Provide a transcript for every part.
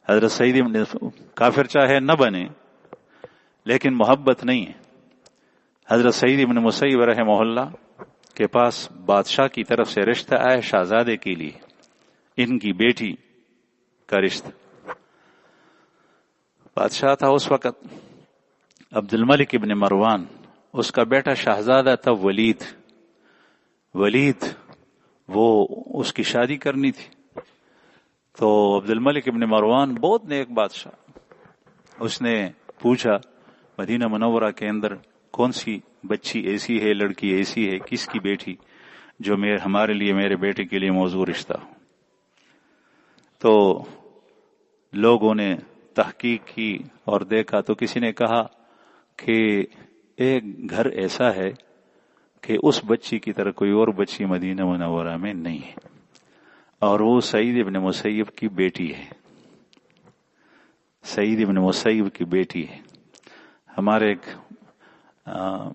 حضرت سعید ابن کافر چاہے نہ بنے لیکن محبت نہیں ہے. حضرت سعید ابن مسیب رحمہ اللہ کے پاس بادشاہ کی طرف سے رشتہ آیا شہزادے کے لیے، ان کی بیٹی کا رشتہ. بادشاہ تھا اس وقت عبد الملک ابن مروان، اس کا بیٹا شہزادہ تھا ولید. وہ اس کی شادی کرنی تھی. تو عبد الملک ابن مروان بہت نیک بادشاہ، اس نے پوچھا مدینہ منورہ کے اندر کون سی بچی ایسی ہے، لڑکی ایسی ہے، کس کی بیٹی جو ہمارے لیے، میرے بیٹے کے لیے موزوں رشتہ ہو. تو لوگوں نے تحقیق کی اور دیکھا تو کسی نے کہا کہ ایک گھر ایسا ہے کہ اس بچی کی طرح کوئی اور بچی مدینہ منورہ میں نہیں ہے، اور وہ سعید ابن مسیب کی بیٹی ہے. سعید ابن مسیب کی بیٹی ہے. ہمارے ایک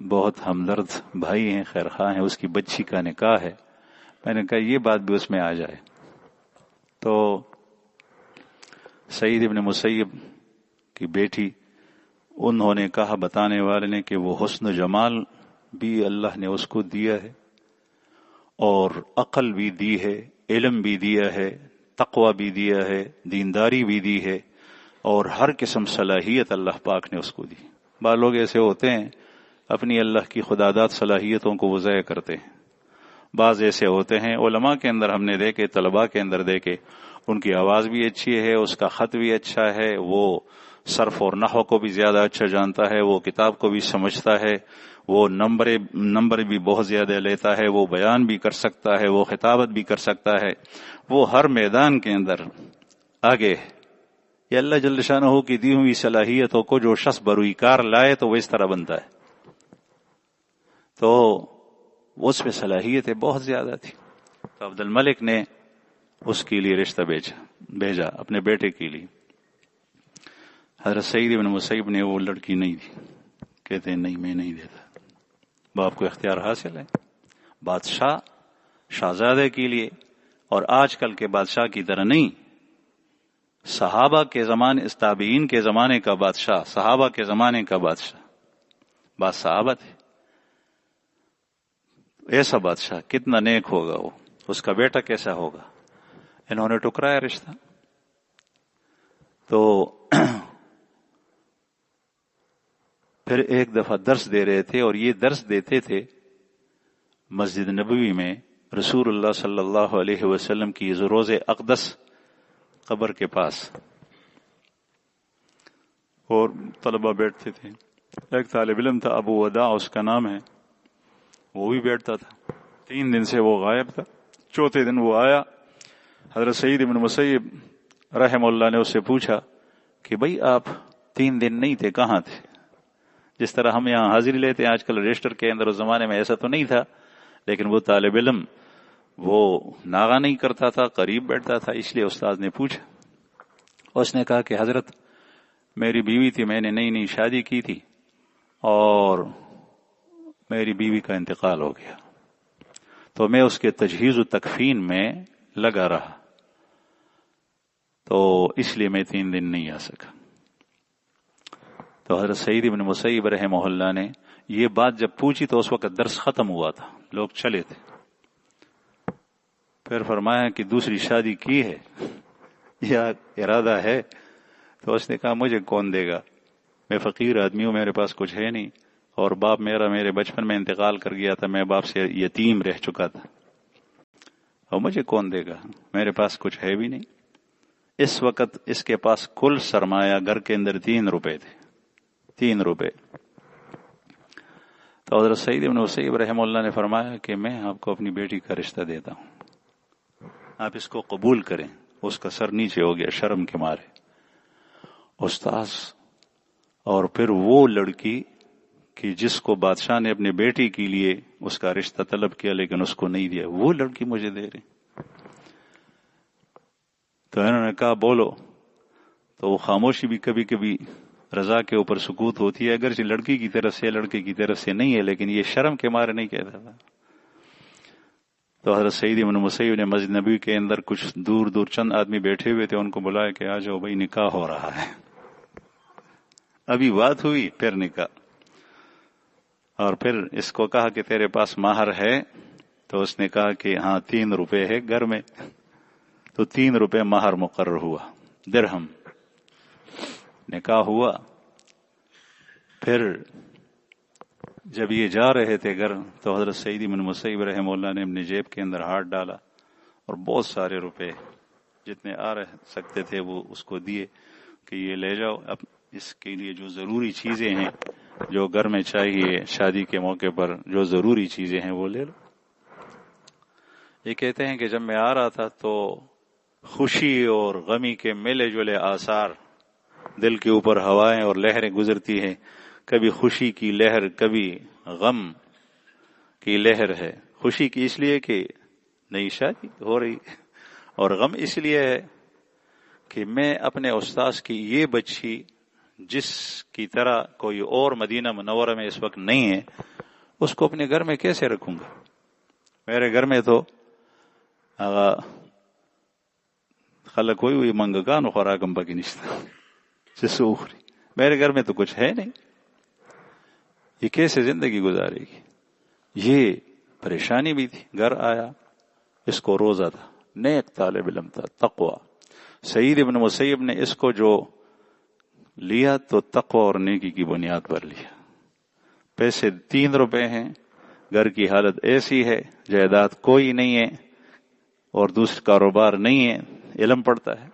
بہت ہمدرد بھائی ہیں، خیر خواہ ہیں، اس کی بچی کا نکاح ہے. میں نے کہا یہ بات بھی اس میں آ جائے. تو سعید ابن مسیب کی بیٹی، انہوں نے کہا بتانے والے نے کہ وہ حسن و جمال بھی اللہ نے اس کو دیا ہے، اور عقل بھی دی ہے، علم بھی دیا ہے، تقوی بھی دیا ہے، دینداری بھی دی ہے، اور ہر قسم صلاحیت اللہ پاک نے اس کو دی. بعض لوگ ایسے ہوتے ہیں اپنی اللہ کی خداداد صلاحیتوں کو وہ ضائع کرتے ہیں. بعض ایسے ہوتے ہیں علماء کے اندر ہم نے دیکھے، طلباء کے اندر دیکھے، ان کی آواز بھی اچھی ہے، اس کا خط بھی اچھا ہے، وہ صرف اور نحو کو بھی زیادہ اچھا جانتا ہے، وہ کتاب کو بھی سمجھتا ہے، وہ نمبر بھی بہت زیادہ لیتا ہے، وہ بیان بھی کر سکتا ہے، وہ خطابت بھی کر سکتا ہے، وہ ہر میدان کے اندر آگے ہے. یہ اللہ جل شانہ کی دی ہوئی صلاحیتوں کو جو شخص بروئی کار لائے تو وہ اس طرح بنتا ہے. تو اس میں صلاحیتیں بہت زیادہ تھی. تو عبد الملک نے اس کے لیے رشتہ بھیجا اپنے بیٹے کے لیے. حضرت سعید بن مسیب نے وہ لڑکی نہیں دی. کہتے ہیں نہیں میں نہیں دیتا. باپ کو اختیار حاصل ہے. بادشاہ شہزادے کے لیے، اور آج کل کے بادشاہ کی طرح نہیں، صحابہ کے زمانے، تابعین کے زمانے کا بادشاہ، صحابہ کے زمانے کا بادشاہ، بات صحابہ تھے. ایسا بادشاہ کتنا نیک ہوگا وہ، اس کا بیٹا کیسا ہوگا. انہوں نے ٹکرایا رشتہ. تو پھر ایک دفعہ درس دے رہے تھے، اور یہ درس دیتے تھے مسجد نبوی میں رسول اللہ صلی اللہ علیہ وسلم کی روض اقدس قبر کے پاس، اور طلبہ بیٹھتے تھے. ایک طالب علم تھا ابو وداع اس کا نام ہے، وہ بھی بیٹھتا تھا. 3 دن سے وہ غائب تھا. 4تھے دن وہ آیا. حضرت سعید بن مسیب رحم اللہ نے اس سے پوچھا کہ بھئی آپ 3 دن نہیں تھے، کہاں تھے؟ جس طرح ہم یہاں حاضری لیتے ہیں آج کل رجسٹر کے اندر، اس زمانے میں ایسا تو نہیں تھا، لیکن وہ طالب علم وہ ناغہ نہیں کرتا تھا، قریب بیٹھتا تھا. اس لیے استاد نے پوچھا. اس نے کہا کہ حضرت میری بیوی تھی، میں نے نئی شادی کی تھی، اور میری بیوی کا انتقال ہو گیا، تو میں اس کے تجہیز و تکفین میں لگا رہا، تو اس لیے میں 3 دن نہیں آ سکا. تو حضرت سعید بن مسیب رحمہ اللہ نے یہ بات جب پوچھی تو اس وقت درس ختم ہوا تھا، لوگ چلے تھے. پھر فرمایا کہ دوسری شادی کی ہے یا ارادہ ہے؟ تو اس نے کہا مجھے کون دے گا، میں فقیر آدمی ہوں، میرے پاس کچھ ہے نہیں، اور باپ میرا میرے بچپن میں انتقال کر گیا تھا، میں باپ سے یتیم رہ چکا تھا، اور مجھے کون دے گا، میرے پاس کچھ ہے بھی نہیں. اس وقت اس کے پاس کل سرمایہ گھر کے اندر 3 روپے تھے، 3 روپے. تو حضرت سعید بن مسیب رحمہ اللہ نے فرمایا کہ میں آپ کو اپنی بیٹی کا رشتہ دیتا ہوں، آپ اس کو قبول کریں. اس کا سر نیچے ہو گیا شرم کے مارے. استاذ، اور پھر وہ لڑکی کہ جس کو بادشاہ نے اپنے بیٹی کے لیے اس کا رشتہ طلب کیا لیکن اس کو نہیں دیا، وہ لڑکی مجھے دے رہی. تو انہوں نے کہا بولو. تو وہ خاموشی بھی کبھی کبھی رضا کے اوپر سکوت ہوتی ہے، اگرچہ لڑکی کی طرف سے لڑکے کی طرف سے نہیں ہے، لیکن یہ شرم کے مارے نہیں کہتا تھا. تو حضرت سعید بن مسیب نے مسجد نبی کے اندر کچھ دور دور چند آدمی بیٹھے ہوئے تھے، ان کو بلایا کہ آ جاؤ بھائی نکاح ہو رہا ہے، ابھی بات ہوئی پھر نکاح. اور پھر اس کو کہا کہ تیرے پاس مہر ہے؟ تو اس نے کہا کہ ہاں 3 روپے ہے گھر میں. تو 3 روپے مہر مقرر ہوا، درہم. نکاح ہوا. پھر جب یہ جا رہے تھے گھر تو حضرت سعید بن مسیب رحمہ اللہ نے اپنی جیب کے اندر ہاتھ ڈالا اور بہت سارے روپے جتنے آ رہ سکتے تھے وہ اس کو دیے کہ یہ لے جاؤ، اب اس کے لیے جو ضروری چیزیں ہیں جو گھر میں چاہیے شادی کے موقع پر جو ضروری چیزیں ہیں وہ لے لو. یہ کہتے ہیں کہ جب میں آ رہا تھا تو خوشی اور غمی کے ملے جلے آثار، دل کے اوپر ہوائیں اور لہریں گزرتی ہیں، کبھی خوشی کی لہر کبھی غم کی لہر ہے. خوشی کی اس لیے کہ نئی شادی ہو رہی، اور غم اس لیے ہے کہ میں اپنے استاذ کی یہ بچی جس کی طرح کوئی اور مدینہ منورہ میں اس وقت نہیں ہے اس کو اپنے گھر میں کیسے رکھوں گا. میرے گھر میں تو خلق ہوئی منگکان خوراکم پکی نشتا جس اخری، میرے گھر میں تو کچھ ہے نہیں، یہ کیسے زندگی گزارے گی. یہ پریشانی بھی تھی. گھر آیا، اس کو روزہ تھا، نیک طالب علم تھا، تقوی. سعید ابن مسیب نے اس کو جو لیا تو تقوی اور نیکی کی بنیاد پر لیا. پیسے 3 روپے ہیں، گھر کی حالت ایسی ہے، جائیداد کوئی نہیں ہے اور دوسرا کاروبار نہیں ہے، علم پڑتا ہے.